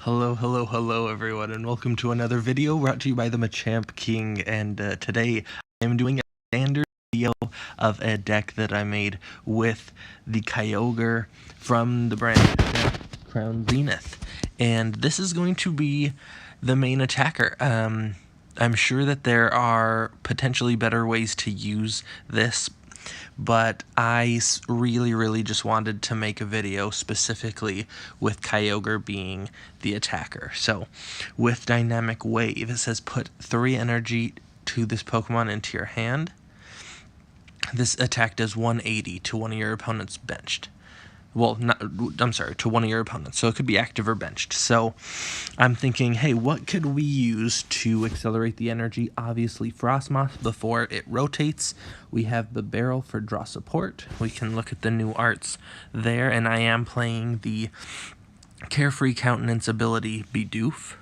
Hello everyone, and welcome to another video brought to you by the Machamp King. And today I'm doing a standard video of a deck that I made with the Kyogre from the brand Crown Zenith. And this is going to be the main attacker. I'm sure that there are potentially better ways to use this, but I really just wanted to make a video specifically with Kyogre being the attacker. So with Dynamic Wave, it says put 3 energy to this Pokemon into your hand. This attack does 180 to one of your opponent's benched. Well, to one of your opponents. So it could be active or benched. So I'm thinking, hey, what could we use to accelerate the energy? Obviously, Frostmoth before it rotates. We have the barrel for draw support. We can look at the new arts there. And I am playing the Carefree Countenance ability, Bidoof.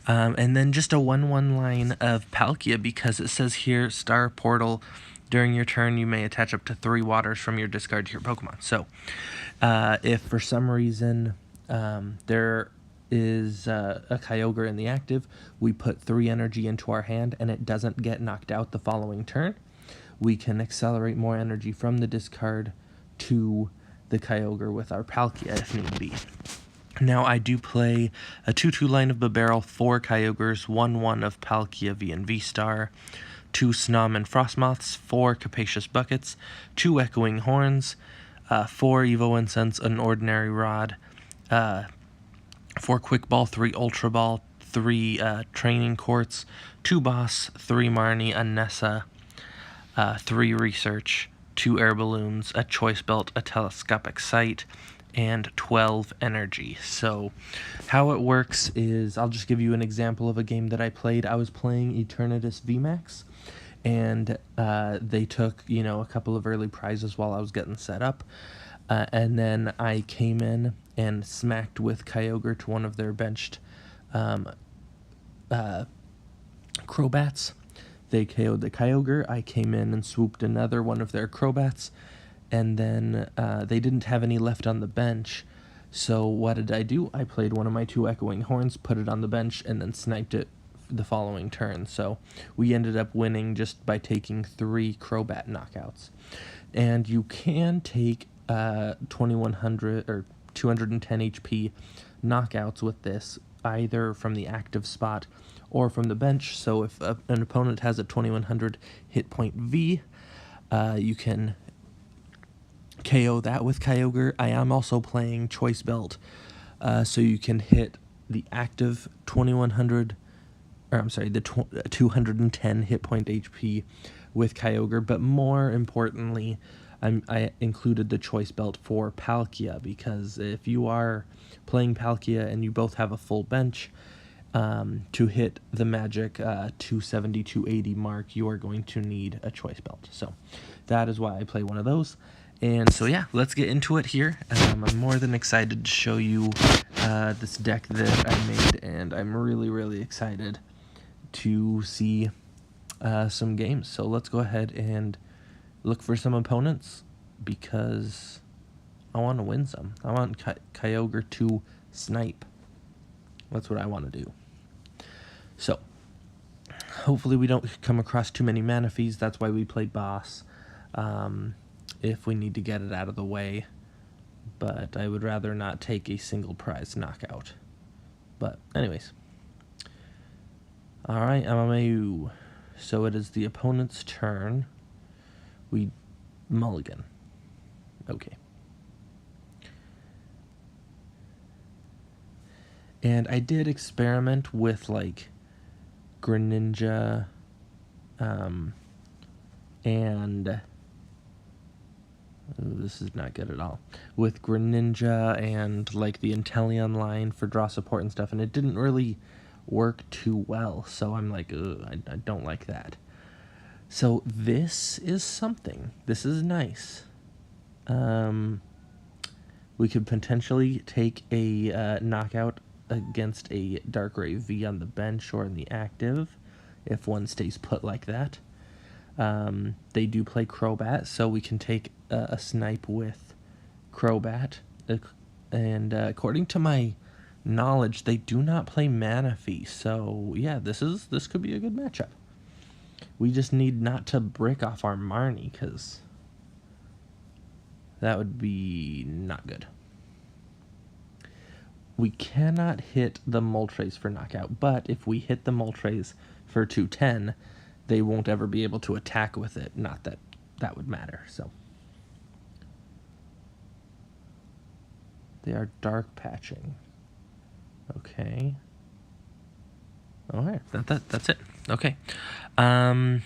And then just a 1/1 line of Palkia, because it says here, Star Portal. During your turn, you may attach up to 3 waters from your discard to your Pokemon. So, if for some reason there is a Kyogre in the active, we put 3 energy into our hand and it doesn't get knocked out the following turn, we can accelerate more energy from the discard to the Kyogre with our Palkia if need be. Now, I do play a 2/2 line of Barrel, 4 Kyogres, 1/1 of Palkia V and V-Star, 2 Snom and Frostmoths, 4 Capacious Buckets, 2 Echoing Horns, 4 Evo Incense, an Ordinary Rod, 4 Quick Ball, 3 Ultra Ball, 3 Training Quartz, 2 Boss, 3 Marnie, a Nessa, 3 Research, 2 Air Balloons, a Choice Belt, a Telescopic Sight, and 12 energy. So how it works is, I'll just give you an example of a game that I played. I was playing Eternatus VMAX, and they took, a couple of early prizes while I was getting set up. And then I came in and smacked with Kyogre to one of their benched Crobats. They KO'd the Kyogre. I came in and swooped another one of their Crobats, and then they didn't have any left on the bench. So what did I do? I played one of my 2 Echoing Horns, put it on the bench, and then sniped it the following turn. So we ended up winning just by taking 3 Crobat knockouts. And you can take 2100 or 210 HP knockouts with this, either from the active spot or from the bench. So if an opponent has a 2100 hit point V, you can KO that with Kyogre. I am also playing Choice Belt, so you can hit the active 2100, or I'm sorry, the 210 hit point HP with Kyogre. But more importantly, I included the Choice Belt for Palkia, because if you are playing Palkia and you both have a full bench, to hit the magic 270, 280 mark, you are going to need a Choice Belt. So that is why I play one of those. And so yeah, let's get into it here. I'm more than excited to show you this deck that I made, and I'm really excited to see some games. So let's go ahead and look for some opponents, because I want to win some. I want Kyogre to Snipe. That's what I want to do. So hopefully we don't come across too many Manaphy's. That's why we play Boss. If we need to get it out of the way, but I would rather not take a single prize knockout. But anyways, alright, MMAU. So it is the opponent's turn. We mulligan. Okay. And I did experiment with like Greninja and this is not good at all. With Greninja and like the Inteleon line for draw support and stuff, and it didn't really work too well. So I'm like, I don't like that. So this is something. This is nice. We could potentially take a knockout against a Darkrai V on the bench or in the active, if one stays put like that. They do play Crobat, so we can take a Snipe with Crobat. And according to my Knowledge, they do not play Manaphy, so yeah, this could be a good matchup. We just need not to brick off our Marnie, because that would be not good. We cannot hit the Moltres for knockout, but if we hit the Moltres for 210, they won't ever be able to attack with it. Not that that would matter, so. They are dark patching. Okay. Alright, that's it. Okay. I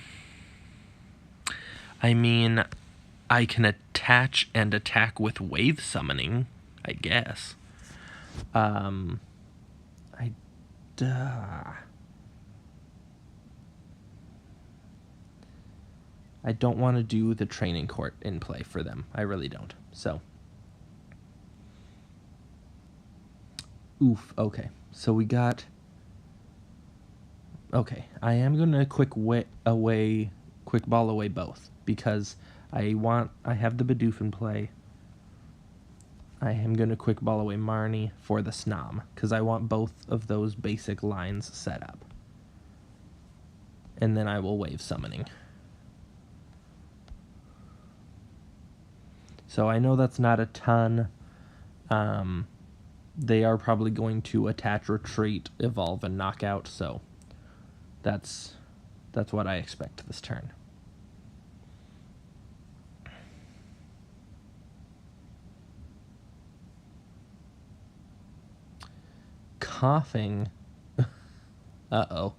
mean, I can attach and attack with wave summoning, I guess. I don't want to do the training court in play for them. I really don't. So. Oof, okay. So we got... Okay, I am going to quick ball away both, because I have the Bidoof in play. I am going to quick ball away Marnie for the Snom, because I want both of those basic lines set up. And then I will wave summoning. So I know that's not a ton. They are probably going to attach, retreat, evolve, and knockout, so that's what I expect this turn. Coughing. Uh-oh.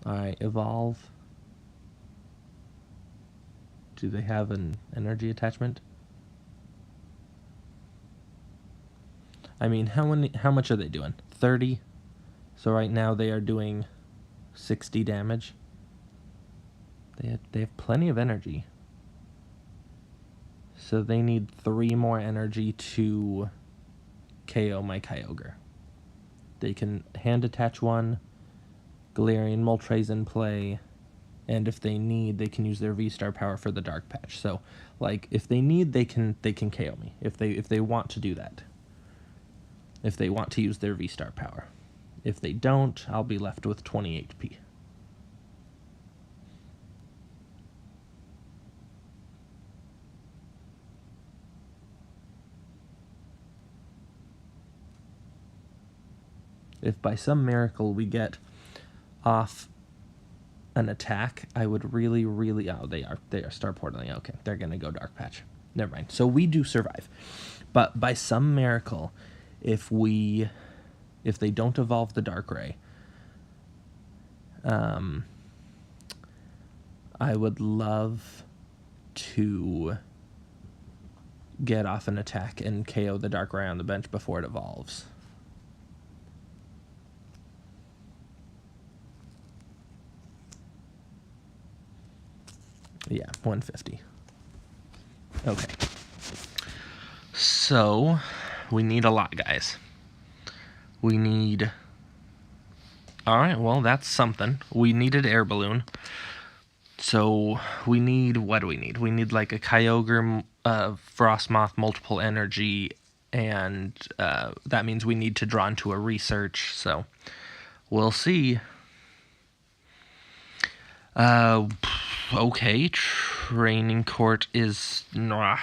Alright, evolve. Do they have an energy attachment? I mean, how much are they doing? 30? So right now they are doing 60 damage. They have plenty of energy. So they need 3 more energy to KO my Kyogre. They can hand attach 1, Galarian Moltres in play, and if they need, they can use their V-Star power for the Dark Patch. So, like, if they need, they can KO me if they want to do that. If they want to use their V-Star power. If they don't, I'll be left with 20 HP. If by some miracle we get off an attack, I would really, oh, they are star portaling. Okay, they're gonna go Dark Patch. Never mind. So we do survive, but by some miracle, if they don't evolve the Darkrai, I would love to get off an attack and KO the Darkrai on the bench before it evolves. Yeah, 150. Okay. So, we need a lot, guys. We need... Alright, well, that's something. We needed Air Balloon. So, we need... What do we need? We need, like, a Kyogre, Frostmoth, multiple energy, and that means we need to draw into a research, so we'll see. Okay, Training Court's not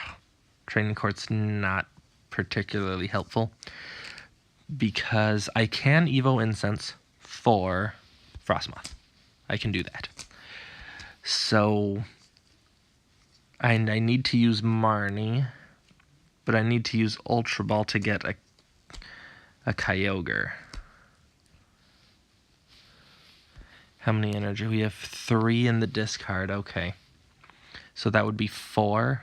particularly helpful, because I can Evo Incense for Frostmoth. I can do that. So, I need to use Marnie, but I need to use Ultra Ball to get a Kyogre. How many energy? We have 3 in the discard. Okay. So that would be 4.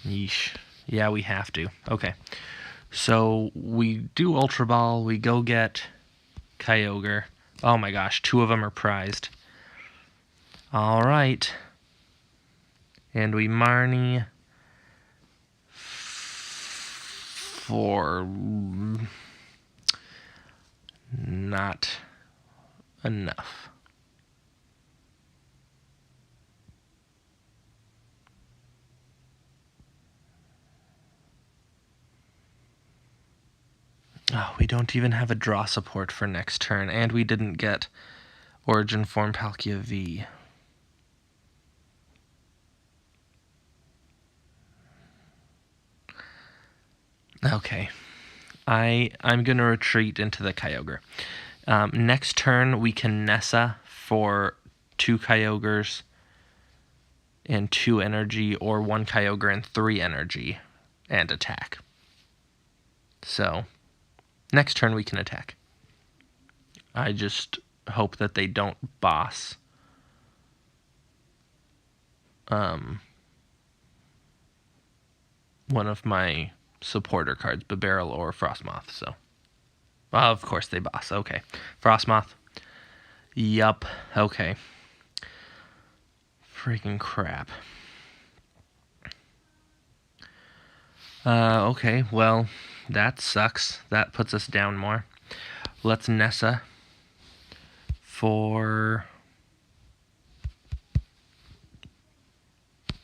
Yeesh. Yeah, we have to. Okay. So we do Ultra Ball. We go get Kyogre. Oh my gosh, 2 of them are prized. Alright. And we Marnie for not enough. Oh, we don't even have a draw support for next turn, and we didn't get Origin Form Palkia V. Okay. I'm going to retreat into the Kyogre. Next turn, we can Nessa for 2 Kyogres and 2 energy, or 1 Kyogre and 3 energy, and attack. So, next turn we can attack. I just hope that they don't boss one of my supporter cards, Barrel or Frostmoth. So, of course they boss. Okay, Frostmoth. Yup. Okay. Freaking crap. Okay, well, that sucks. That puts us down more. Let's Nessa for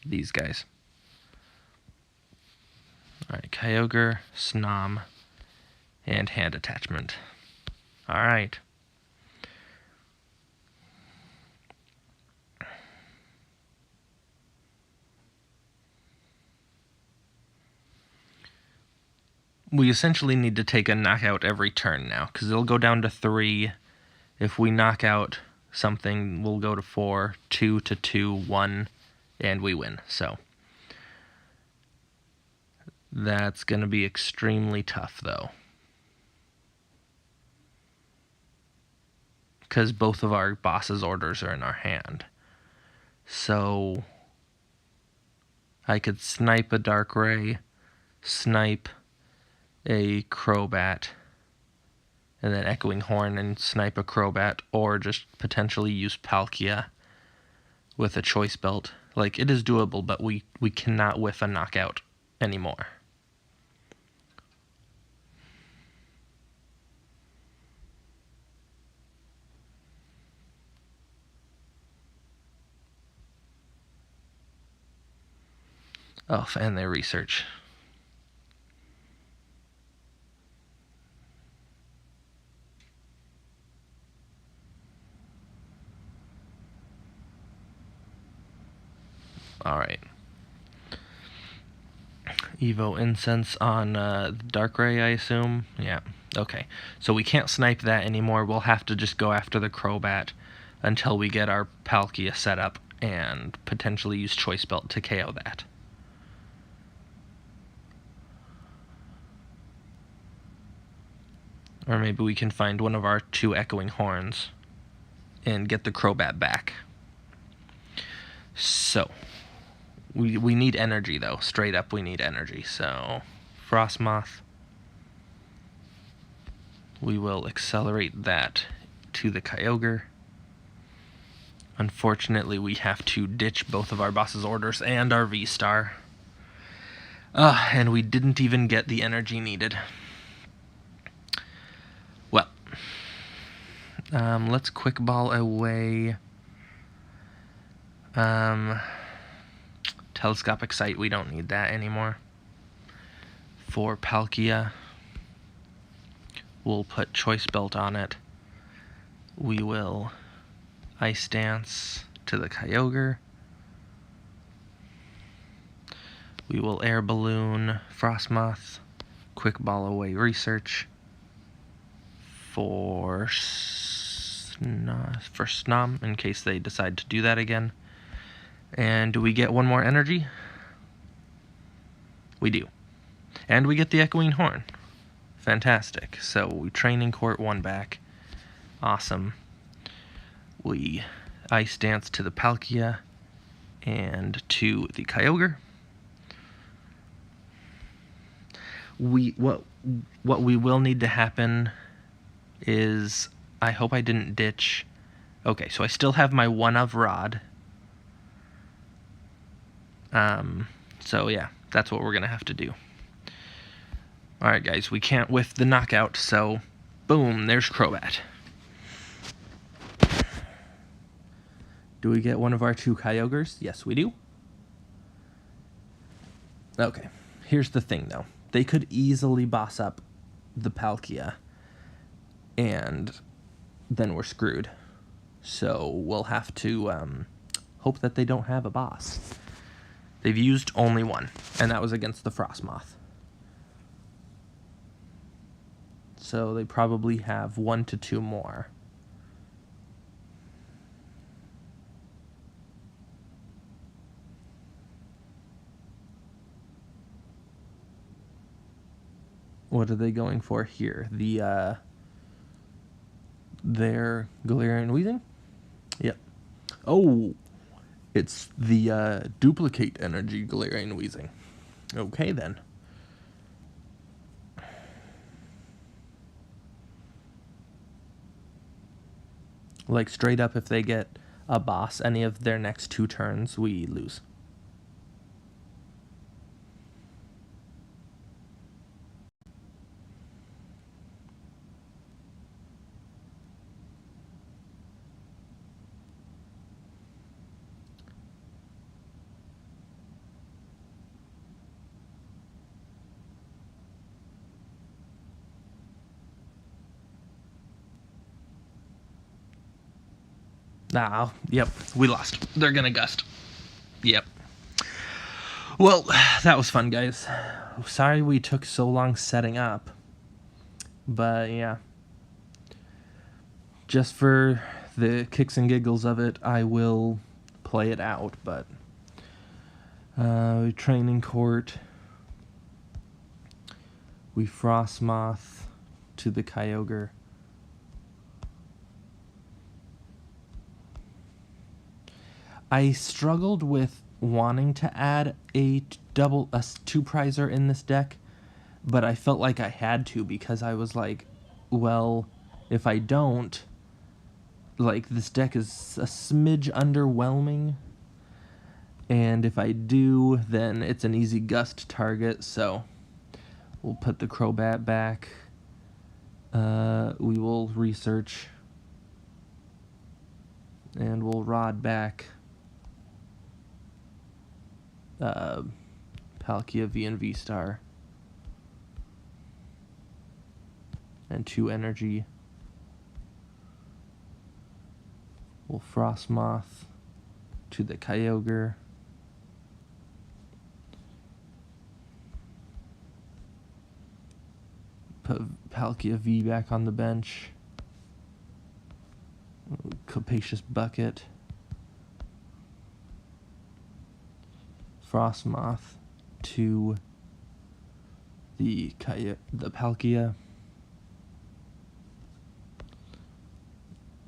these guys. Alright, Kyogre, Snom, and Hand Attachment. Alright. We essentially need to take a knockout every turn now, because it'll go down to 3. If we knock out something, we'll go to 4, 2 to 2, 1, and we win. So that's going to be extremely tough, though, because both of our boss's orders are in our hand. So I could snipe a Darkrai, snipe a Crobat, and then Echoing Horn and snipe a Crobat, or just potentially use Palkia with a Choice Belt. Like, it is doable, but we cannot whiff a knockout anymore. Oh, and their research. Alright. Evo Incense on Darkrai, I assume? Yeah, okay. So we can't snipe that anymore. We'll have to just go after the Crobat until we get our Palkia set up and potentially use Choice Belt to KO that. Or maybe we can find one of our 2 Echoing Horns and get the Crobat back. So, we need energy, though. Straight up, we need energy. So, Frostmoth. We will accelerate that to the Kyogre. Unfortunately, we have to ditch both of our boss's orders and our V-Star. And we didn't even get the energy needed. Well, let's Quick Ball away. Telescopic Sight, we don't need that anymore. For Palkia, we'll put Choice Belt on it. We will Ice Dance to the Kyogre. We will Air Balloon Frostmoth, Quick Ball away Research for Snom in case they decide to do that again. And do we get one more energy? We do. And we get the Echoing Horn. Fantastic. So we Training Court 1 back. Awesome. We Ice Dance to the Palkia and to the Kyogre. What we will need to happen is, I hope I didn't ditch. Okay, so I still have my 1 of Rod. So yeah, that's what we're gonna have to do. Alright guys, we can't whiff the knockout, so boom, there's Crobat. Do we get one of our 2 Kyogres? Yes, we do. Okay, here's the thing though. They could easily boss up the Palkia, and then we're screwed. So we'll have to hope that they don't have a boss. They've used only one, and that was against the Frostmoth. So they probably have 1 to 2 more. What are they going for here? Their Galarian Weezing? Yep. Oh, it's the duplicate energy Galarian Weezing. Okay, then. Like, straight up, if they get a boss any of their next 2 turns, we lose. Ah, yep, we lost. They're gonna gust. Yep. Well, that was fun, guys. Sorry we took so long setting up. But, yeah. Just for the kicks and giggles of it, I will play it out, but... training court. We Frostmoth to the Kyogre. I struggled with wanting to add a 2-prizer in this deck, but I felt like I had to because I was like, well, if I don't, like, this deck is a smidge underwhelming, and if I do, then it's an easy gust target, so we'll put the Crobat back. We will research, and we'll Rod back. Palkia V and V-Star. And 2 energy. We'll Frostmoth to the Kyogre. Put Palkia V back on the bench. Capacious Bucket. Frostmoth to the Palkia.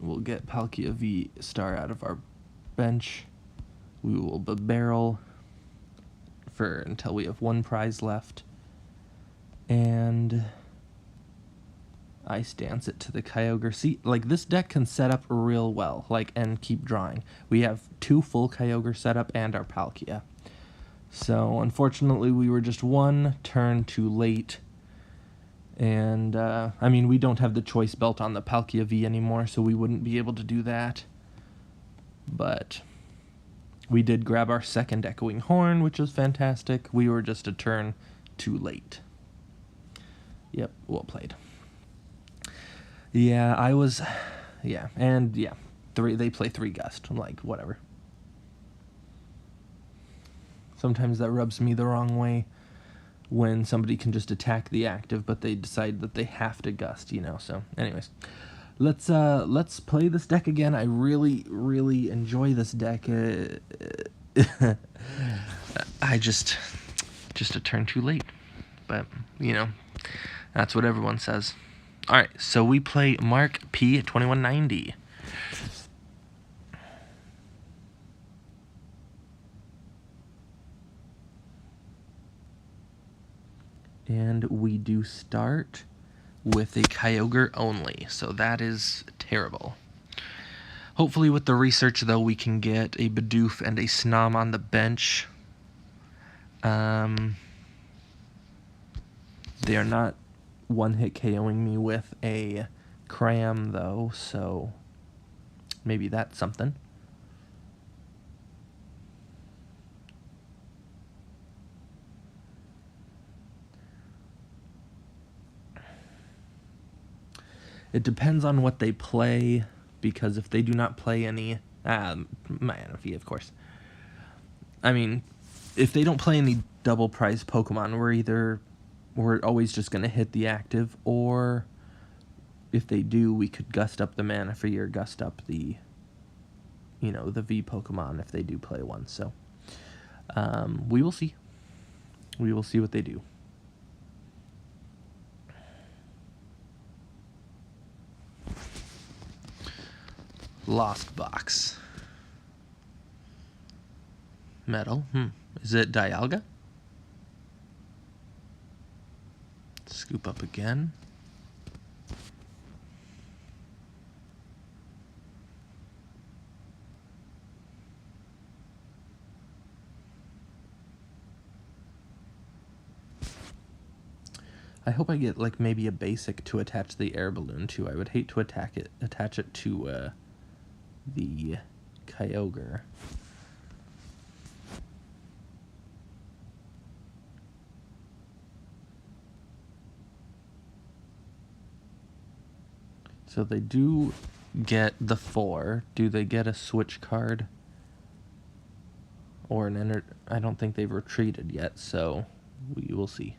We'll get Palkia V-Star out of our bench. We will barrel until we have 1 prize left. And Ice Dance it to the Kyogre. See, like, this deck can set up real well, like, and keep drawing. We have 2 full Kyogre set up and our Palkia. So, unfortunately, we were just 1 turn too late. And, I mean, we don't have the choice belt on the Palkia V anymore, so we wouldn't be able to do that. But we did grab our second Echoing Horn, which was fantastic. We were just a turn too late. Yep, well played. Yeah, I was... Yeah, and, yeah, they play 3 Gust. I'm like, whatever. Sometimes that rubs me the wrong way when somebody can just attack the active, but they decide that they have to gust, you know. So, anyways, let's play this deck again. I really, really enjoy this deck. I just a turn too late, but you know, that's what everyone says. All right, so we play Mark P at 2190. And we do start with a Kyogre only, so that is terrible. Hopefully with the research, though, we can get a Bidoof and a Snom on the bench. They are not one-hit KOing me with a Cram, though, so maybe that's something. It depends on what they play, because if they do not play any... Manaphy, of course. I mean, if they don't play any double prize Pokemon, we're always just going to hit the active, or if they do, we could gust up the Manaphy or gust up the, the V Pokemon if they do play one. So, we will see. We will see what they do. Lost Box. Metal. Is it Dialga? Scoop up again. I hope I get like maybe a basic to attach the air balloon to. I would hate to attach it to the Kyogre. So they do get the 4. Do they get a switch card? Or an I don't think they've retreated yet, so we will see.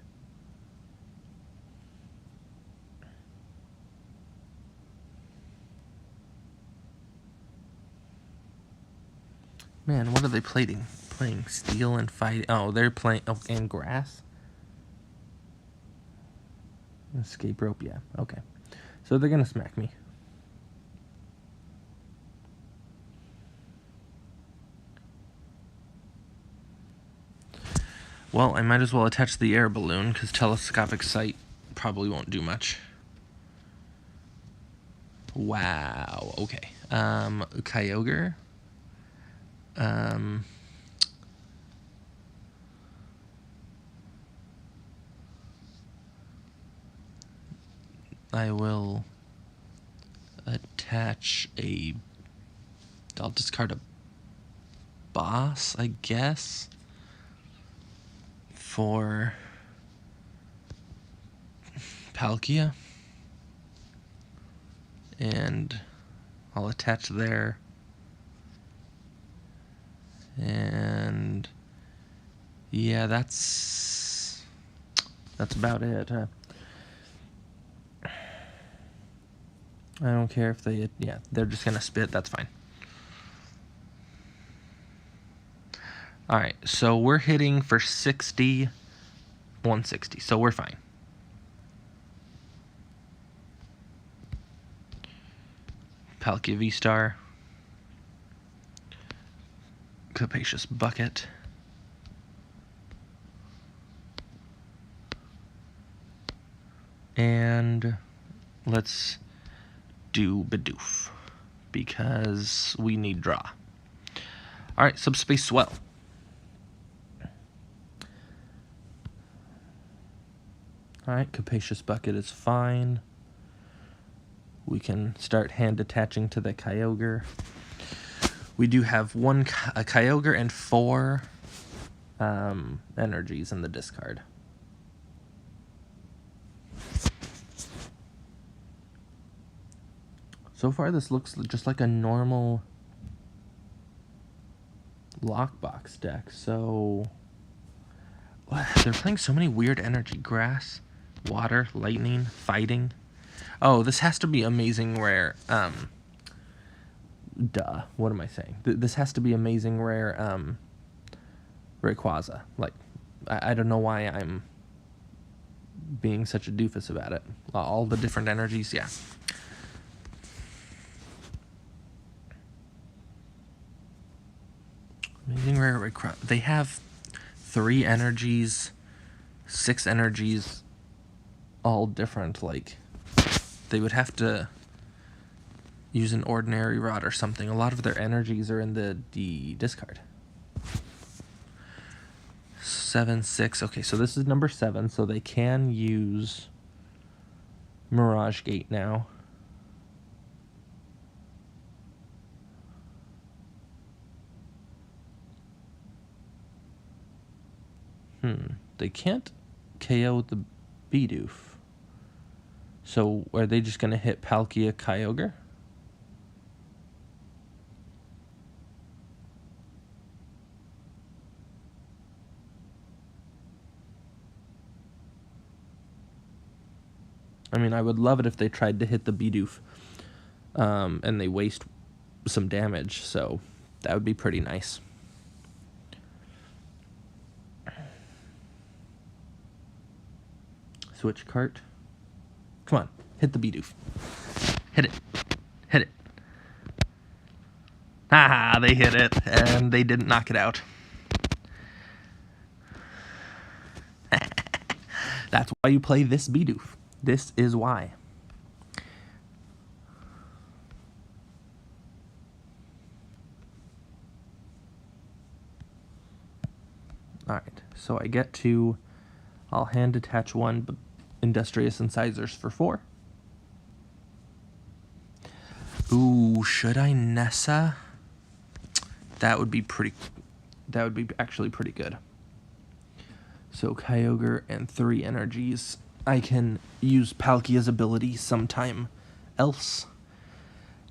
Man, what are they playing? Playing Steel and Fight. Oh, they're playing... Oh, and Grass? Escape Rope, yeah. Okay. So they're going to smack me. Well, I might as well attach the air balloon, because telescopic sight probably won't do much. Wow. Okay. Kyogre. I will attach a... I'll discard a boss, I guess, for Palkia. And I'll attach there. And yeah, that's about it. I don't care if they, yeah, they're just gonna spit, that's fine. Alright, so we're hitting for 60, 160, so we're fine. Palkia V-Star. Capacious Bucket. And let's do Bidoof, because we need draw. Alright, Subspace Swell. Alright, Capacious Bucket is fine. We can start hand attaching to the Kyogre. We do have a Kyogre and 4 energies in the discard. So far, this looks just like a normal lockbox deck. So they're playing so many weird energy. Grass, water, lightning, fighting. Oh, this has to be amazing rare. Duh. What am I saying? This has to be amazing rare Rayquaza. Like, I don't know why I'm being such a doofus about it. All the different energies, yeah. Amazing rare Rayquaza. They have 3 energies, 6 energies, all different. Like, they would have to use an ordinary rod or something. A lot of their energies are in the discard. 7, 6. Okay, so this is number 7, so they can use Mirage Gate now. They can't KO the Bidoof. So are they just going to hit Palkia Kyogre? I mean, I would love it if they tried to hit the Bidoof and they waste some damage, so that would be pretty nice. Switch cart. Come on, hit the Bidoof. Hit it. Hit it. Haha, they hit it, and they didn't knock it out. That's why you play this Bidoof. This is why. Alright, so I get to... I'll hand attach one Industrious Incisors for 4. Ooh, should I Nessa? That would be actually pretty good. So Kyogre and 3 energies. I can use Palkia's ability sometime else.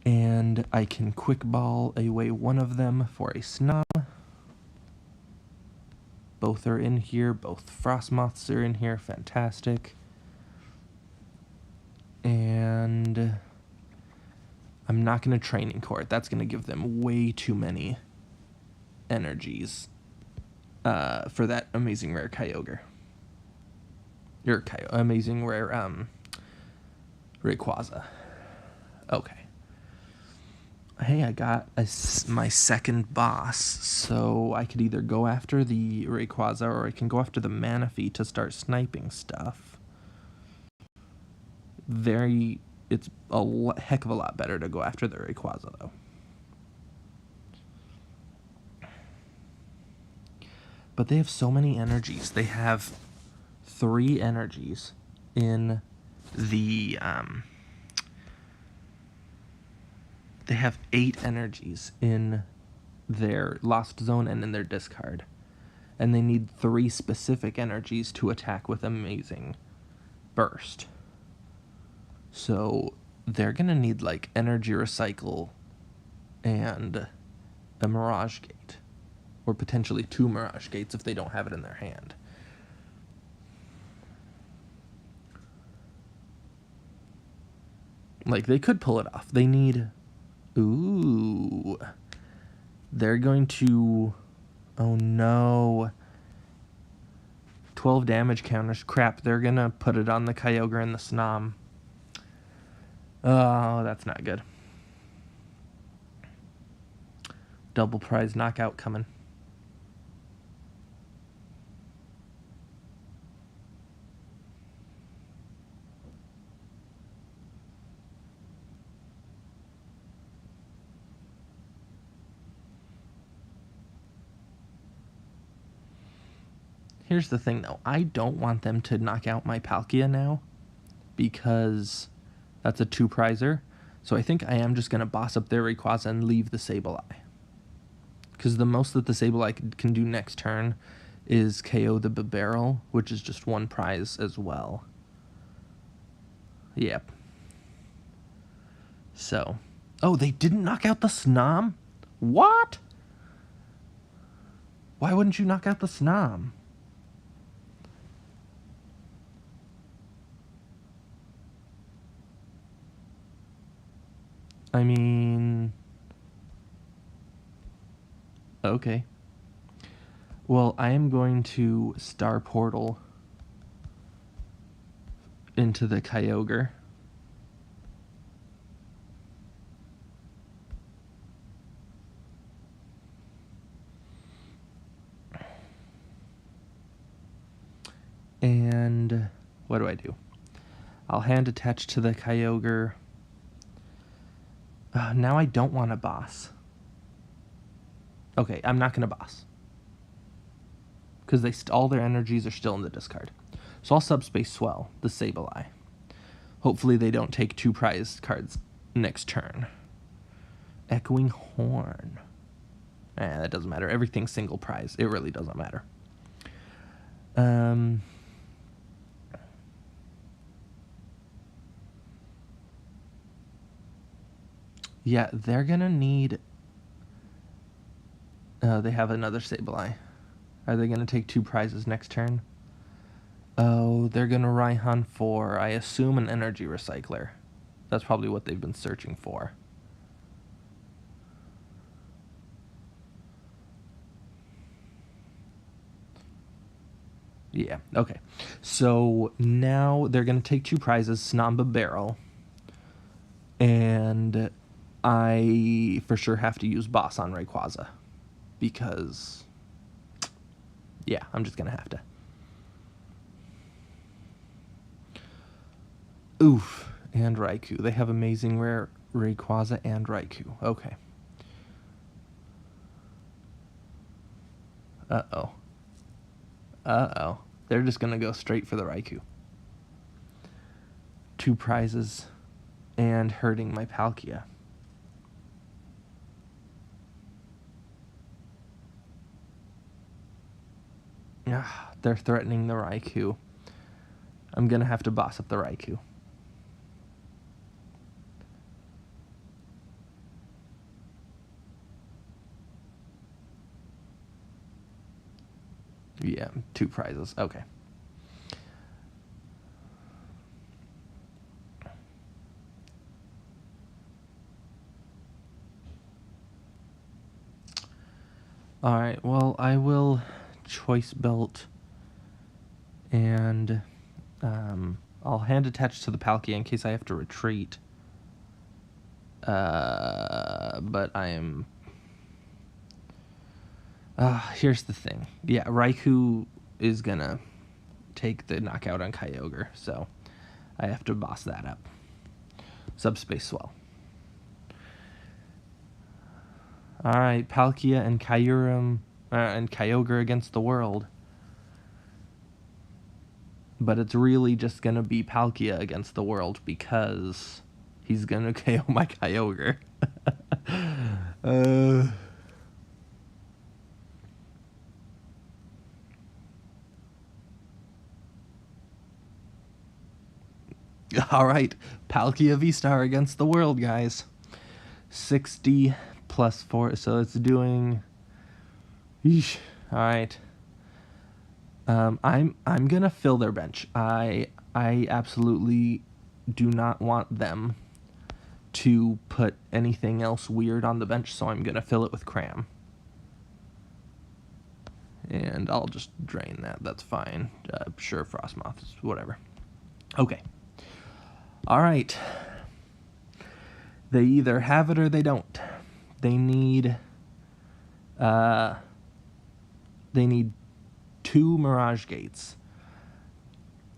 And I can Quick Ball away one of them for a Snom. Both are in here. Both Frostmoths are in here. Fantastic. And I'm not going to Training Court. That's going to give them way too many energies for that amazing rare Kyogre. Or amazing rare Rayquaza. Okay. Hey, I got my second boss, so I could either go after the Rayquaza or I can go after the Manaphy to start sniping stuff. It's a heck of a lot better to go after the Rayquaza, though. But they have so many energies. They have 3 energies in the... They have 8 energies in their Lost Zone and in their discard. And they need 3 specific energies to attack with Amazing Burst. So they're going to need like Energy Recycle and a Mirage Gate. Or potentially 2 Mirage Gates if they don't have it in their hand. Like, they could pull it off. They need... Ooh. They're going to... Oh, no. 12 damage counters. Crap, they're going to put it on the Kyogre and the Snom. Oh, that's not good. Double prize knockout coming. Here's the thing, though. I don't want them to knock out my Palkia now because that's a 2-prizer. So I think I am just going to boss up their Rayquaza and leave the Sableye. Because the most that the Sableye can do next turn is KO the Bibarel, which is just 1 prize as well. Yep. So. Oh, they didn't knock out the Snom? What? Why wouldn't you knock out the Snom? I mean... Okay. Well, I am going to Star Portal into the Kyogre. And what do I do? I'll hand attach to the Kyogre. Now I don't want a boss. Okay, I'm not going to boss. Because all their energies are still in the discard. So I'll Subspace Swell, the Sableye. Hopefully they don't take 2 prize cards next turn. Echoing Horn. That doesn't matter. Everything's single prize. It really doesn't matter. Yeah, they're gonna need... they have another Sableye. Are they gonna take 2 prizes next turn? Oh, they're gonna Raihan for, I assume, an energy recycler. That's probably what they've been searching for. Yeah, okay. So now they're going to take 2 prizes, Snamba Barrel, and I for sure have to use Boss on Rayquaza, because, yeah, I'm just going to have to. Oof, and Raikou. They have amazing rare Rayquaza and Raikou. Okay. Uh-oh. Uh-oh. They're just going to go straight for the Raikou. 2 prizes and hurting my Palkia. They're threatening the Raikou. I'm going to have to boss up the Raikou. Yeah, 2 prizes. Okay. Alright, well, I will Choice Belt, and I'll Hand Attach to the Palkia in case I have to retreat. But I am... here's the thing. Yeah, Raikou is gonna take the knockout on Kyogre, so I have to boss that up. Subspace Swell. Alright, Palkia and Kyogre against the world. But it's really just gonna be Palkia against the world, because he's gonna KO my Kyogre. Alright, Palkia V-Star against the world, guys. 60 plus 4, so it's doing... Yeesh. Alright. I'm gonna fill their bench. I absolutely do not want them to put anything else weird on the bench, so I'm gonna fill it with Cram. And I'll just drain that. That's fine. Sure, Frostmoth, whatever. Okay. Alright. They either have it or they don't. They need 2 Mirage Gates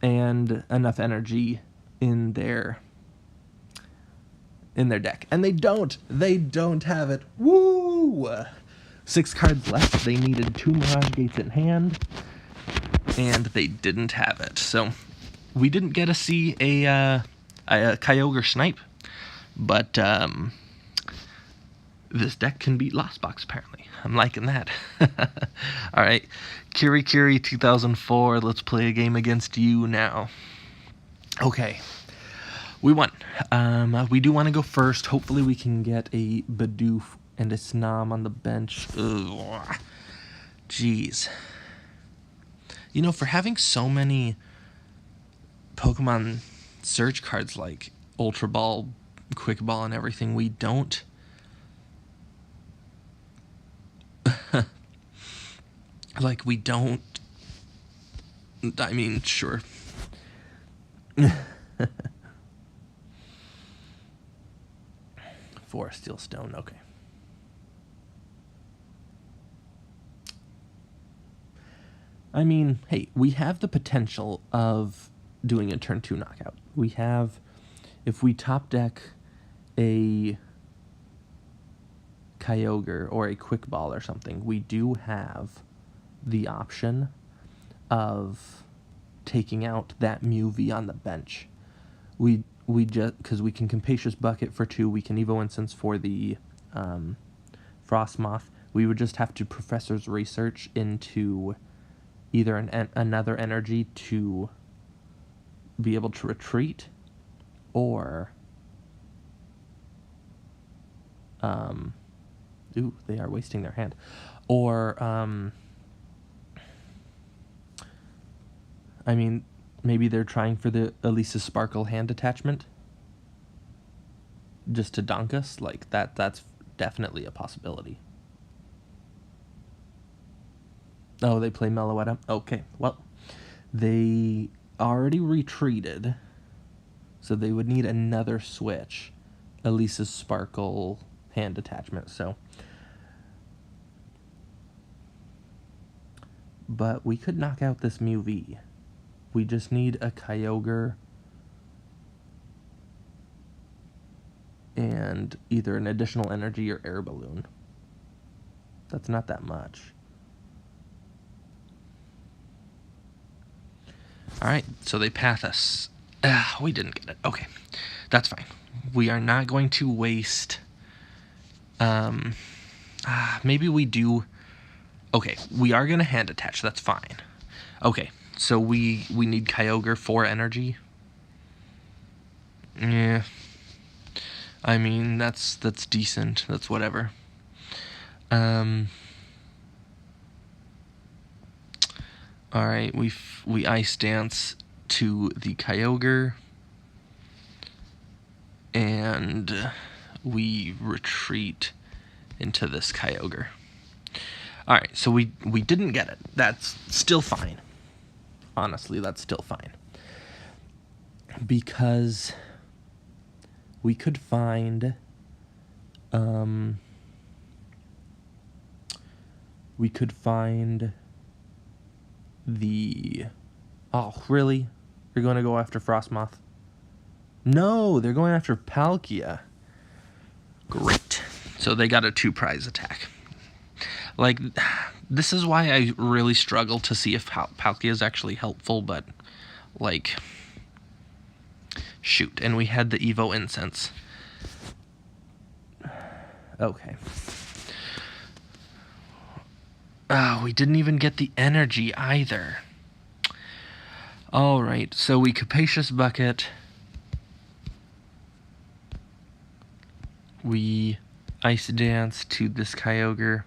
and enough energy in their deck. And they don't have it. Woo! 6 cards left. They needed 2 Mirage Gates in hand, and they didn't have it. So we didn't get to see a Kyogre Snipe, but this deck can beat Lost Box, apparently. I'm liking that. Alright, Kiri 2004, let's play a game against you now. Okay, we won. We do want to go first. Hopefully we can get a Bidoof and a Snom on the bench. Ugh. Jeez. You know, for having so many Pokemon search cards like Ultra Ball, Quick Ball, and everything, we don't... like, we don't... I mean, sure. For Steel Stone, okay. I mean, hey, we have the potential of doing a turn 2 knockout. We have, if we top deck a Kyogre or a Quick Ball or something, we do have the option of taking out that Mew V on the bench. We just, because we can Capacious Bucket for 2, we can Evo Instance for the Frostmoth. We would just have to Professor's Research into either another energy to be able to retreat, or Ooh, they are wasting their hand. Or, I mean, maybe they're trying for the Elisa Sparkle hand attachment. Just to donk us? Like, that's definitely a possibility. Oh, they play Meloetta? Okay, well, they already retreated, so they would need another switch. Elisa's Sparkle hand attachment, so. But we could knock out this Mew V. We just need a Kyogre and either an additional energy or air balloon. That's not that much. Alright, so they path us. We didn't get it. Okay, that's fine. We are not going to waste... maybe we do... Okay, we are going to hand attach. That's fine. Okay, so we need Kyogre for energy. Yeah. I mean, that's decent. That's whatever. Alright, we Ice Dance to the Kyogre. And we retreat into this Kyogre. Alright, so we didn't get it. That's still fine. Honestly, that's still fine. Because we could find... we could find the... Oh, really? You're going to go after Frostmoth? No, they're going after Palkia. Great. So they got a 2-prize attack. Like, this is why I really struggle to see if Palkia is actually helpful, but, like, shoot. And we had the Evo Incense. Okay. Oh, we didn't even get the energy either. Alright, so we Capacious Bucket. We Ice Dance to this Kyogre.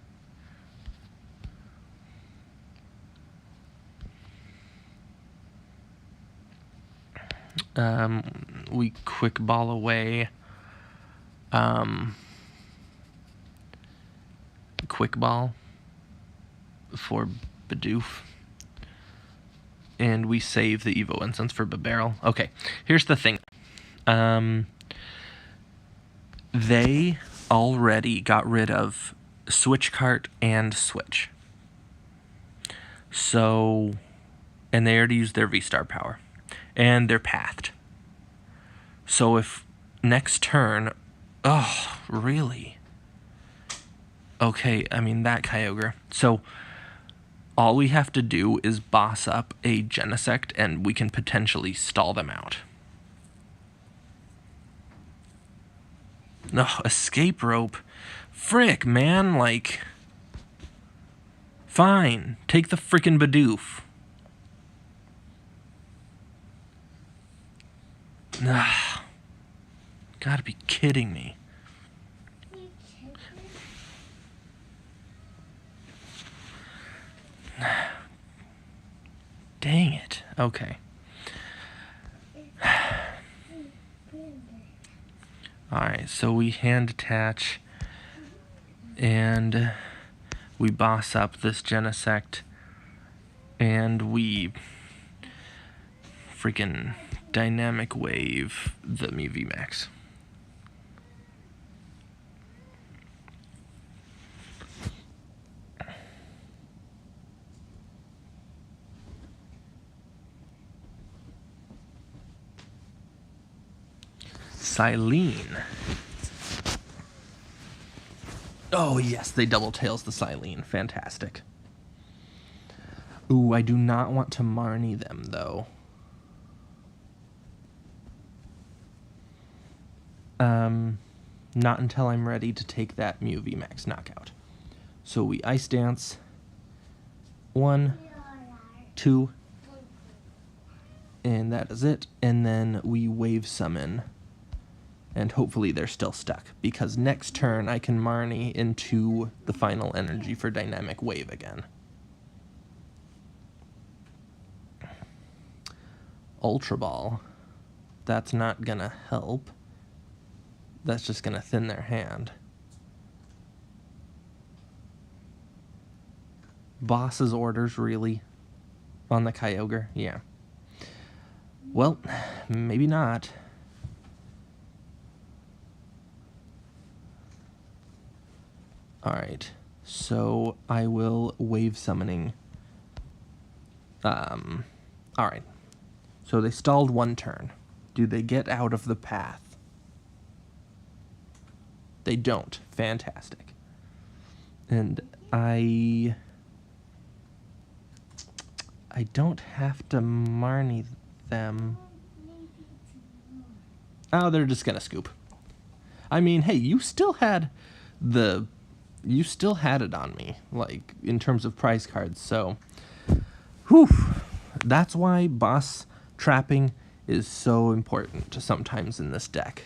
We Quick Ball away. Quick Ball for Bidoof. And we save the Evo Incense for Barrel. Okay, here's the thing. They already got rid of Switch Cart and Switch. So, and they already used their V-Star power. And they're pathed. So if next turn... Oh, really? Okay, I mean, that Kyogre. So, all we have to do is boss up a Genesect, and we can potentially stall them out. No, escape rope. Frick, man, like... Fine, take the frickin' Bidoof. Nah. Gotta be kidding me. Dang it. Okay. Alright, so we hand attach and we boss up this Genesect and we freaking dynamic wave the Mew VMAX. Silene. Oh yes, they double tails the Silene. Fantastic. Ooh, I do not want to Marnie them though. Not until I'm ready to take that Mew VMAX knockout. So we Ice Dance. 1, 2, and that is it. And then we Wave Summon. And hopefully they're still stuck, because next turn I can Marnie into the final energy for Dynamic Wave again. Ultra Ball. That's not gonna help. That's just gonna thin their hand. Boss's orders, really? On the Kyogre? Yeah. Well, maybe not. Alright, so I will Wave Summoning. Alright. So they stalled one turn. Do they get out of the path? They don't. Fantastic. And I don't have to Marnie them. Oh, they're just gonna scoop. I mean, hey, you still had it on me, like, in terms of prize cards, so whew. That's why boss trapping is so important sometimes in this deck.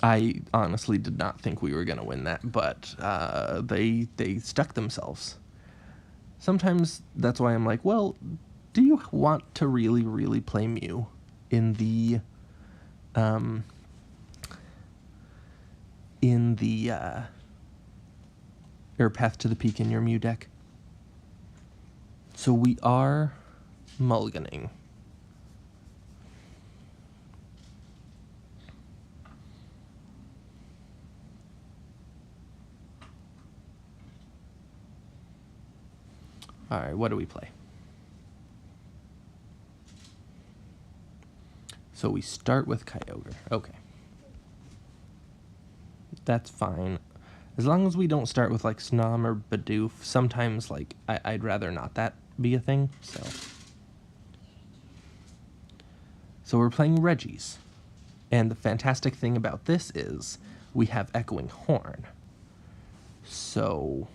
I honestly did not think we were gonna win that, but they stuck themselves. Sometimes that's why I'm like, well, do you want to really play Mew in the or Path to the Peak in your Mew deck? So we are mulliganing. All right, what do we play? So we start with Kyogre. Okay. That's fine. As long as we don't start with like Snom or Bidoof. Sometimes like I'd rather not that be a thing. So we're playing Regis. And the fantastic thing about this is we have Echoing Horn. So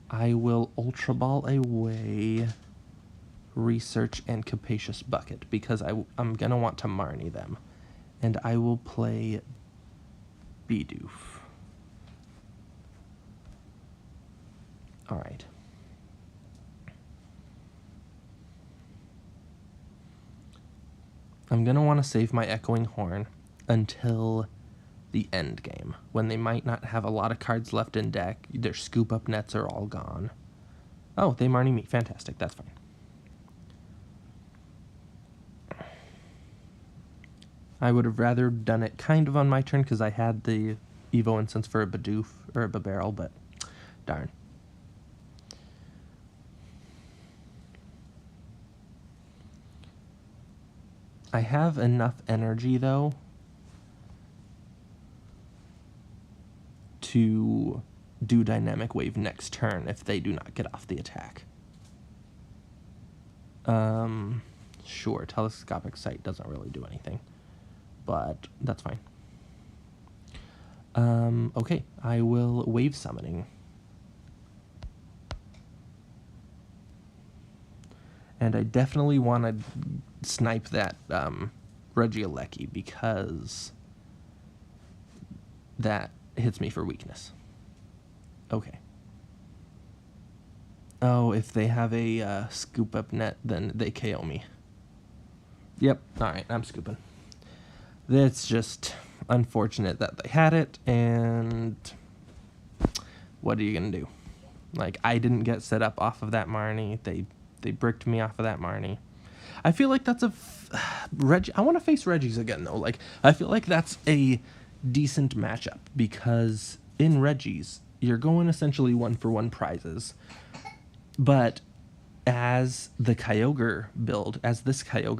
I will Ultra Ball away Research and Capacious Bucket, because I'm going to want to Marnie them. And I will play Bidoof. Alright. I'm going to want to save my Echoing Horn until the end game, when they might not have a lot of cards left in deck. Their scoop up nets are all gone. Oh, they Marnie me. Fantastic. That's fine. I would have rather done it kind of on my turn, because I had the Evo Instance for a Bidoof or a Babarrel, but darn. I have enough energy, though, to do Dynamic Wave next turn if they do not get off the attack. Sure, Telescopic Sight doesn't really do anything, but that's fine. Okay, I will Wave Summoning. And I definitely want to Snipe that Regieleki, because that hits me for weakness. Okay. Oh, if they have a scoop up net, then they KO me. Yep, alright, I'm scooping. It's just unfortunate that they had it, and what are you gonna do? Like, I didn't get set up off of that Marnie. They bricked me off of that Marnie. I feel like that's I want to face Regis again, though. Like, I feel like that's a decent matchup, because in Regis, you're going essentially 1-for-1 prizes. But as this Kyogre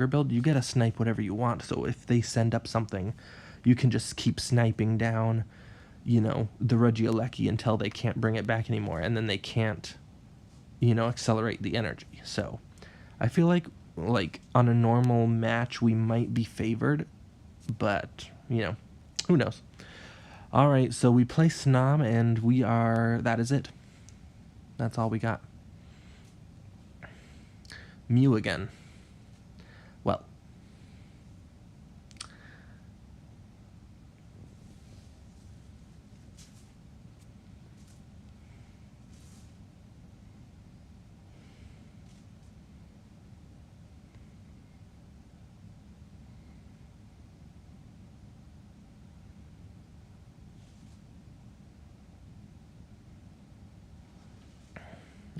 build, you get to snipe whatever you want. So if they send up something, you can just keep sniping down, you know, the Regieleki until they can't bring it back anymore, and then they can't, you know, accelerate the energy. So I feel like on a normal match we might be favored, but, you know, who knows. All right, so we play Snom, and that is it. That's all we got. Mew again. Well,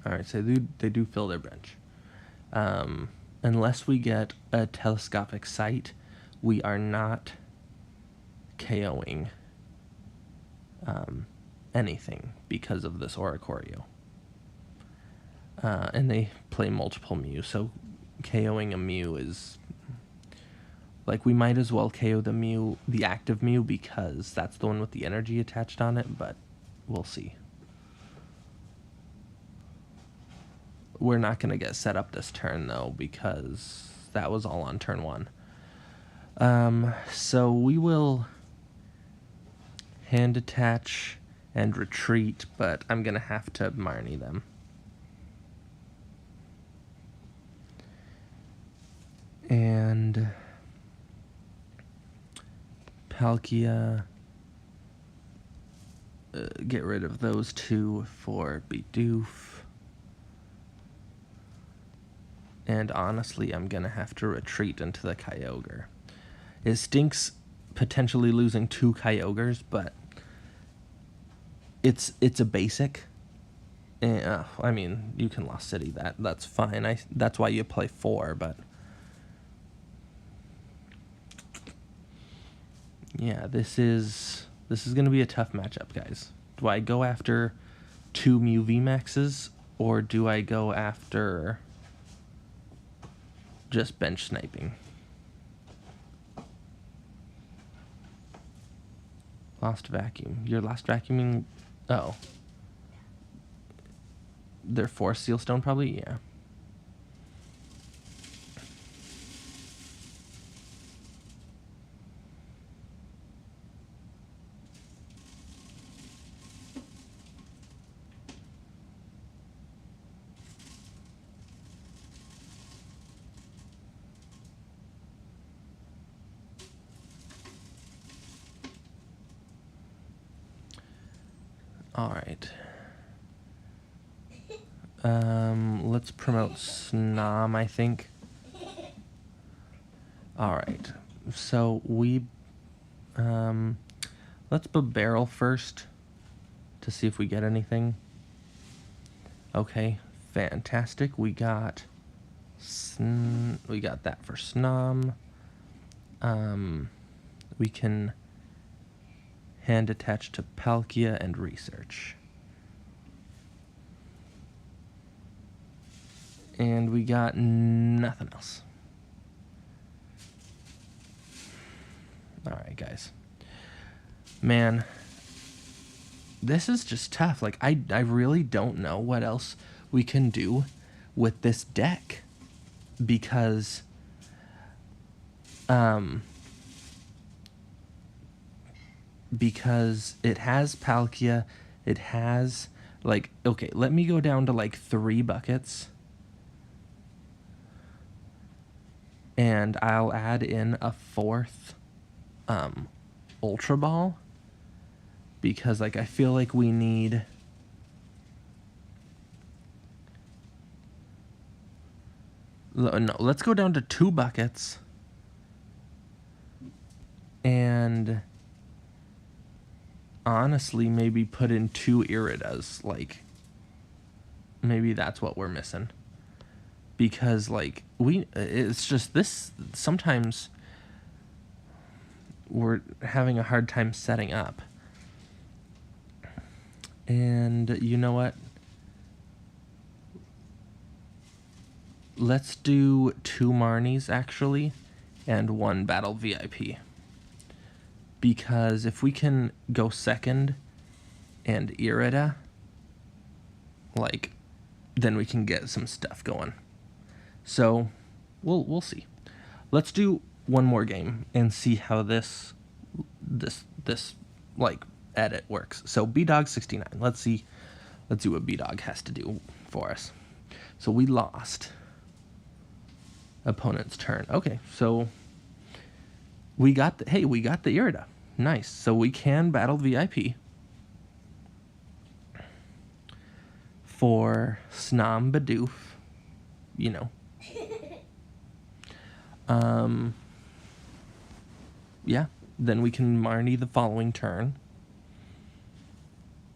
Alright, so they do fill their bench. Unless we get a telescopic sight, we are not KOing anything because of this Oricorio. And they play multiple Mew, so KOing a Mew is... Like, we might as well KO the Mew, the active Mew, because that's the one with the energy attached on it, but we'll see. We're not going to get set up this turn, though, because that was all on turn 1. So we will hand attach and retreat, but I'm going to have to Marnie them. And Palkia, get rid of those two for Bidoof. And honestly, I'm going to have to retreat into the Kyogre. It stinks potentially losing 2 Kyogres, but it's a basic. And, I mean, you can Lost City that's fine. That's why you play 4, but yeah, this is going to be a tough matchup, guys. Do I go after 2 Mew VMAXs, or do I go after just bench sniping? Lost Vacuum. You're Lost Vacuuming... Oh. They're Force Seal Stone, probably? Yeah. Alright. Let's promote Snom, I think. Alright. So we let's barrel first to see if we get anything. Okay, fantastic. We got that for Snom. We can hand attach to Palkia and research. And we got nothing else. Alright, guys. Man, this is just tough. Like, I really don't know what else we can do with this deck. Because it has Palkia, it has, like, okay, let me go down to, like, 3 buckets. And I'll add in a 4th Ultra Ball. Because, like, I feel like we need... No, let's go down to 2 buckets. And honestly, maybe put in 2 Iridas. Like, maybe that's what we're missing. Because, like, it's just this, sometimes we're having a hard time setting up. And you know what? Let's do 2 Marnies, actually, and 1 Battle VIP. Because if we can go second and Irida, like, then we can get some stuff going. So, we'll see. Let's do 1 more game and see how this like, edit works. So, B-Dog69. Let's see what B-Dog has to do for us. So, we lost. Opponent's turn. Okay, so we got the Irida. Nice. So we can battle VIP for Snom Bidoof, you know. Yeah, then we can Marnie the following turn.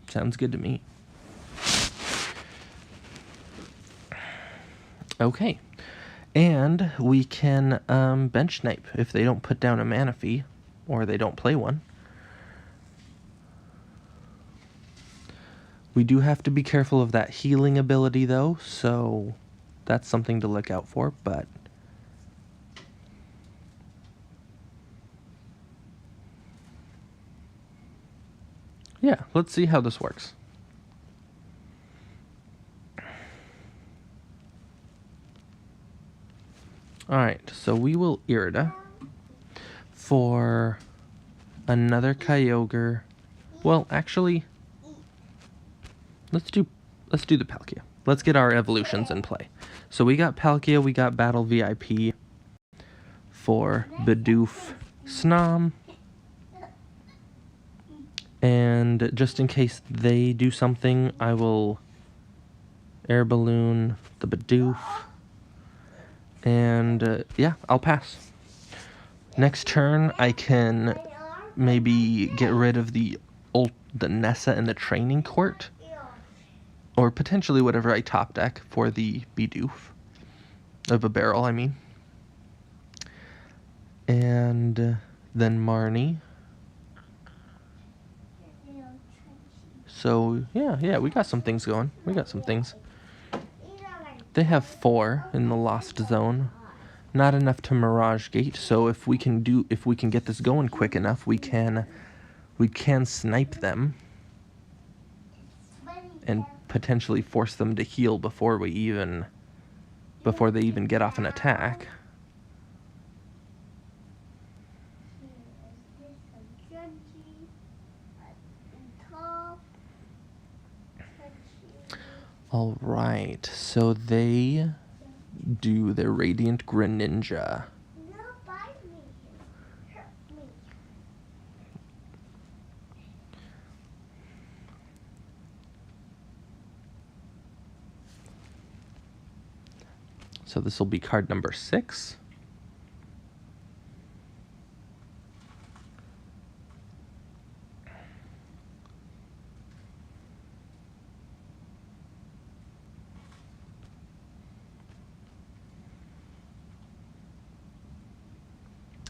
Sounds good to me. Okay. And we can bench Snipe if they don't put down a mana fee, or they don't play one. We do have to be careful of that healing ability, though, so that's something to look out for, but... yeah, let's see how this works. Alright, so we will Irida for another Kyogre. Well, actually, let's do the Palkia. Let's get our evolutions in play. So we got Palkia, we got Battle VIP for Bidoof Snom. And just in case they do something, I will Air Balloon the Bidoof. And yeah, I'll pass. Next turn, I can maybe get rid of the Nessa in the training court, or potentially whatever I top deck for the Bidoof of a barrel, I mean. And then Marnie. So yeah, we got some things going. We got some things. They have 4 in the Lost Zone. Not enough to Mirage Gate, so if we can get this going quick enough, we can snipe them and potentially force them to heal before they even get off an attack. All right, so they do their Radiant Greninja. So this will be card number 6.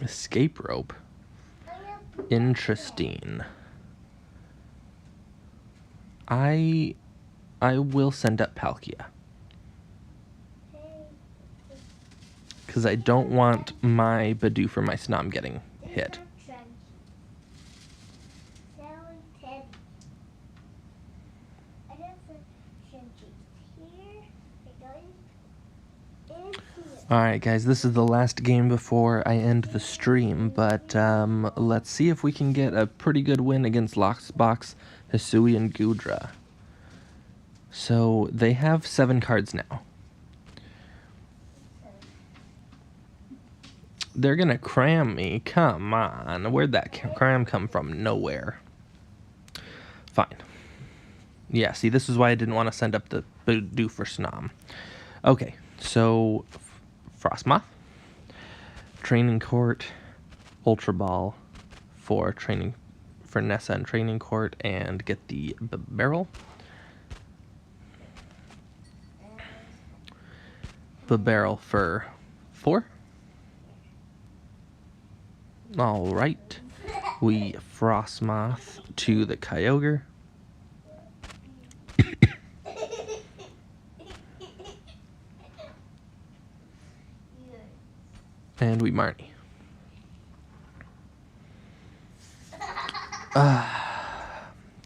Escape rope. Interesting. I will send up Palkia, because I don't want my Bidoof or my Snom getting hit. Alright guys, this is the last game before I end the stream, but let's see if we can get a pretty good win against Loxbox, Hisui, and Gudra. So, they have 7 cards now. They're gonna cram me, come on. Where'd that cram come from? Nowhere. Fine. Yeah, see, this is why I didn't want to send up the Bidoof for Snom. Okay, so... Frostmoth, Training Court, Ultra Ball for Nessa and Training Court, and get the barrel. The barrel for 4. Alright, we Frostmoth to the Kyogre. And we Marnie.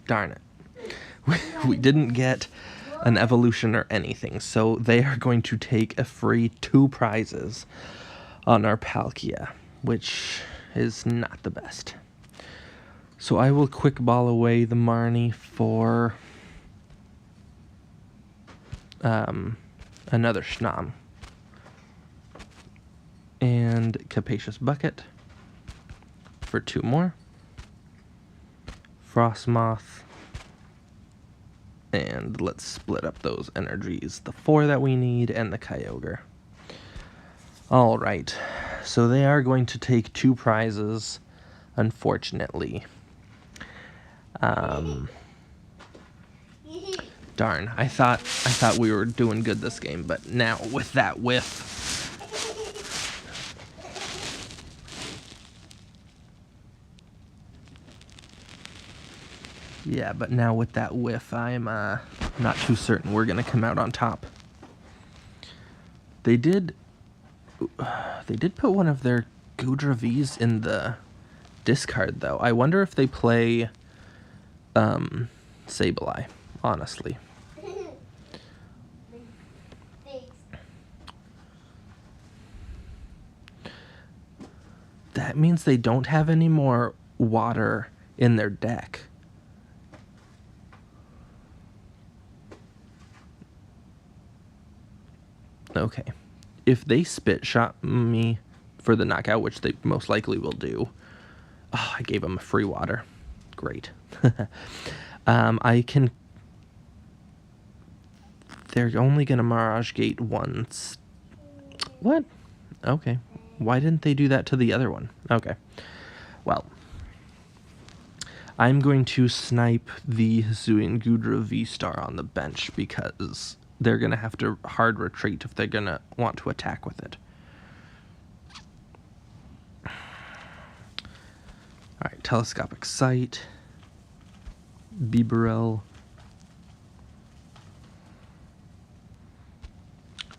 Darn it. We didn't get an evolution or anything, so they are going to take a free 2 prizes on our Palkia, which is not the best. So I will quick ball away the Marnie for another Snom. And Capacious Bucket for 2 more. Frostmoth. And let's split up those energies. The 4 that we need and the Kyogre. Alright, so they are going to take 2 prizes, unfortunately. Darn, I thought we were doing good this game, but now with that whiff. Yeah, but now with that whiff, I'm not too certain we're gonna come out on top. They did put one of their Goodra Vs in the discard though. I wonder if they play Sableye, honestly. That means they don't have any more water in their deck. Okay. If they spit shot me for the knockout, which they most likely will do. Oh, I gave them a free water. Great. I can... They're only going to Mirage Gate once. What? Okay. Why didn't they do that to the other one? Okay. Well, I'm going to snipe the Hisuian Goodra V-Star on the bench because they're going to have to hard retreat if they're going to want to attack with it. Alright, Telescopic Sight, Bibarel,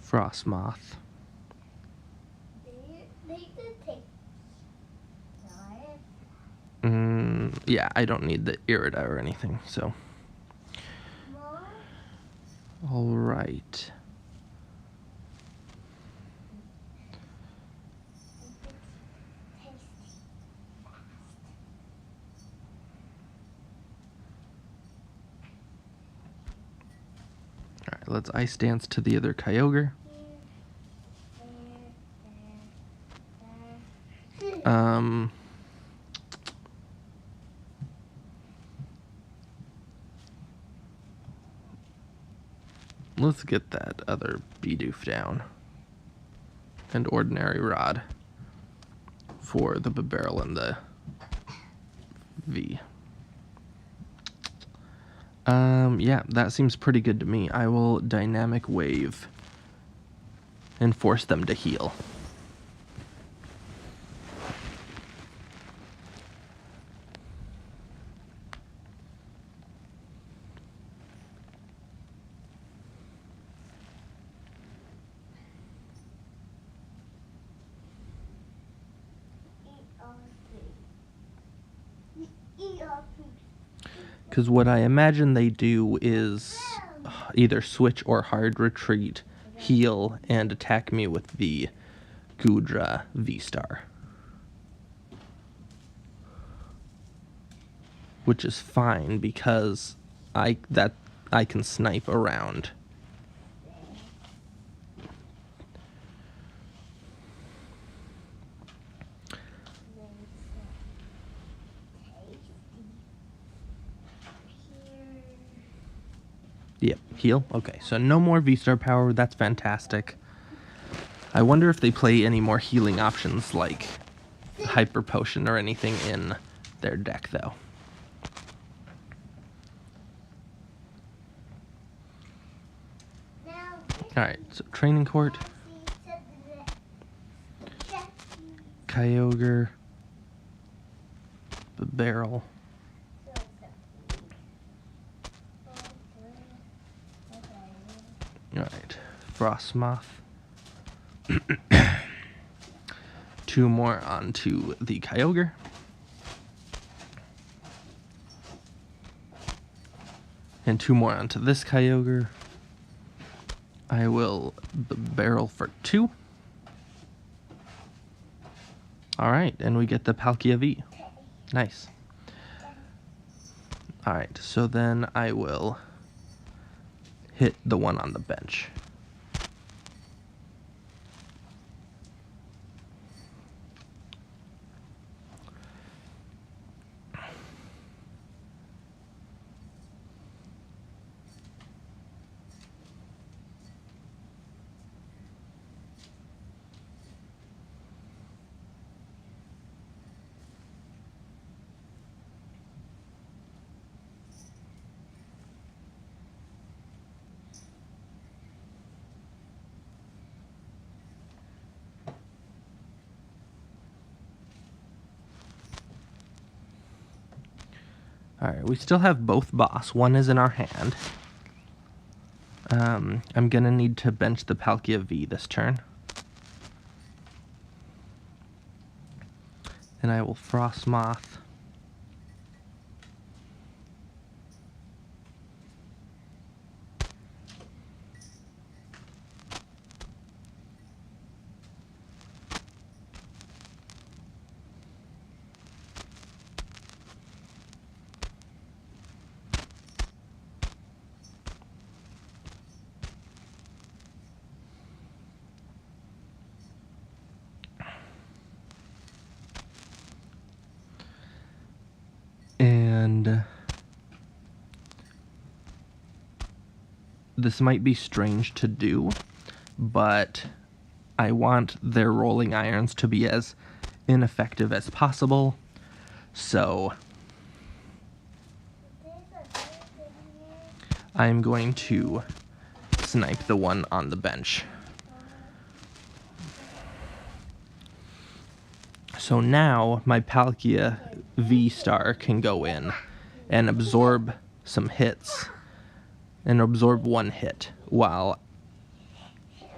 Frostmoth. Yeah, I don't need the Irida or anything, so. Alright. Alright, let's Ice Dance to the other Kyogre. Let's get that other Bidoof down. And Ordinary Rod for the Bibarel and the V. Yeah, that seems pretty good to me. I will Dynamic Wave and force them to heal. Because what I imagine they do is either switch or hard retreat, heal, and attack me with the Goodra V-Star. Which is fine because I can snipe around. Yep, heal. Okay, so no more V-Star power. That's fantastic. I wonder if they play any more healing options like Hyper Potion or anything in their deck, though. Alright, so Training Court. Kyogre. Bibarel. Alright, Frostmoth. 2 more onto the Kyogre. And 2 more onto this Kyogre. I will Bibarel for 2. Alright, and we get the Palkia V. Nice. Alright, so then I will hit the one on the bench. Alright, we still have both boss. One is in our hand. I'm gonna need to bench the Palkia V this turn. And I will Frostmoth. And this might be strange to do, but I want their rolling irons to be as ineffective as possible. So I'm going to snipe the one on the bench. So now my Palkia V-Star can go in and absorb some hits and absorb one hit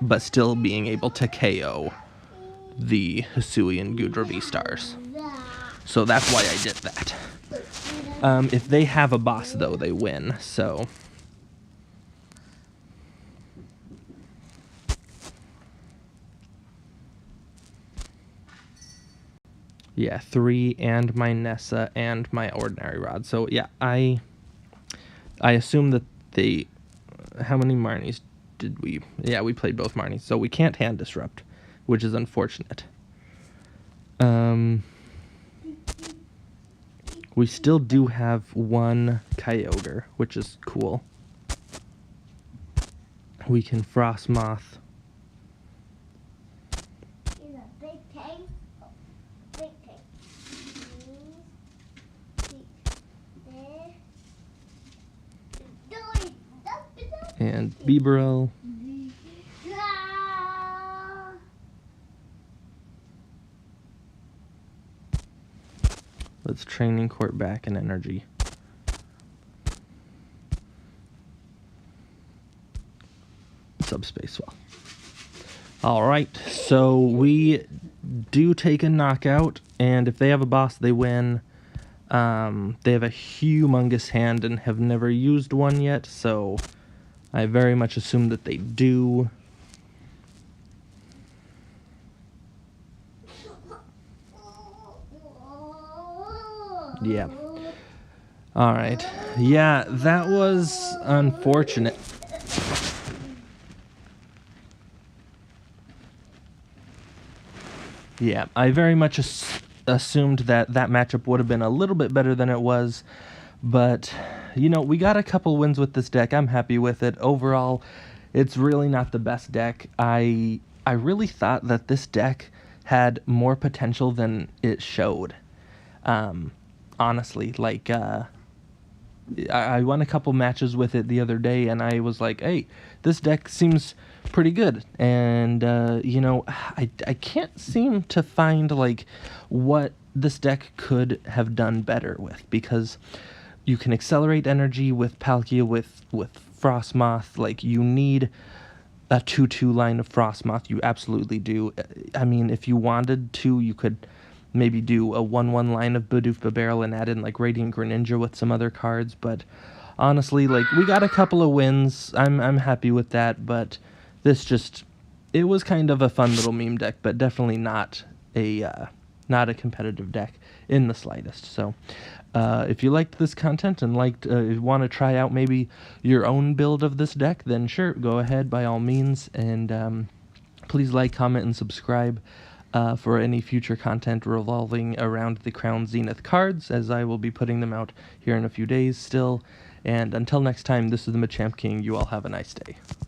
but still being able to KO the Hisui and Gudra V-Stars. So that's why I did that. If they have a boss though, they win, so yeah, 3 and my Nessa and my Ordinary Rod. So yeah, I assume that how many Marnies did we? Yeah, we played both Marnies, so we can't hand disrupt, which is unfortunate. We still do have one Kyogre, which is cool. We can Frostmoth. And Bibarel. Let's Training Court back in energy. Subspace well. Alright, so we do take a knockout, and if they have a boss, they win. They have a humongous hand and have never used one yet, so I very much assume that they do. Yeah. Alright. Yeah, that was unfortunate. Yeah, I very much assumed that matchup would have been a little bit better than it was, but you know, we got a couple wins with this deck. I'm happy with it. Overall, it's really not the best deck. I really thought that this deck had more potential than it showed. Honestly, like, I won a couple matches with it the other day, and I was like, hey, this deck seems pretty good. And, you know, I can't seem to find, like, what this deck could have done better with, because you can accelerate energy with Palkia, with Frostmoth. Like, you need a 2-2 line of Frostmoth. You absolutely do. I mean, if you wanted to, you could maybe do a 1-1 line of Bidoof Bibarel and add in, like, Radiant Greninja with some other cards. But honestly, like, we got a couple of wins. I'm happy with that, but this just, it was kind of a fun little meme deck, but definitely not a competitive deck in the slightest. So if you liked this content and want to try out maybe your own build of this deck, then sure, go ahead by all means, and please like, comment, and subscribe for any future content revolving around the Crown Zenith cards, as I will be putting them out here in a few days still. And until next time, this is the Machamp King. You all have a nice day.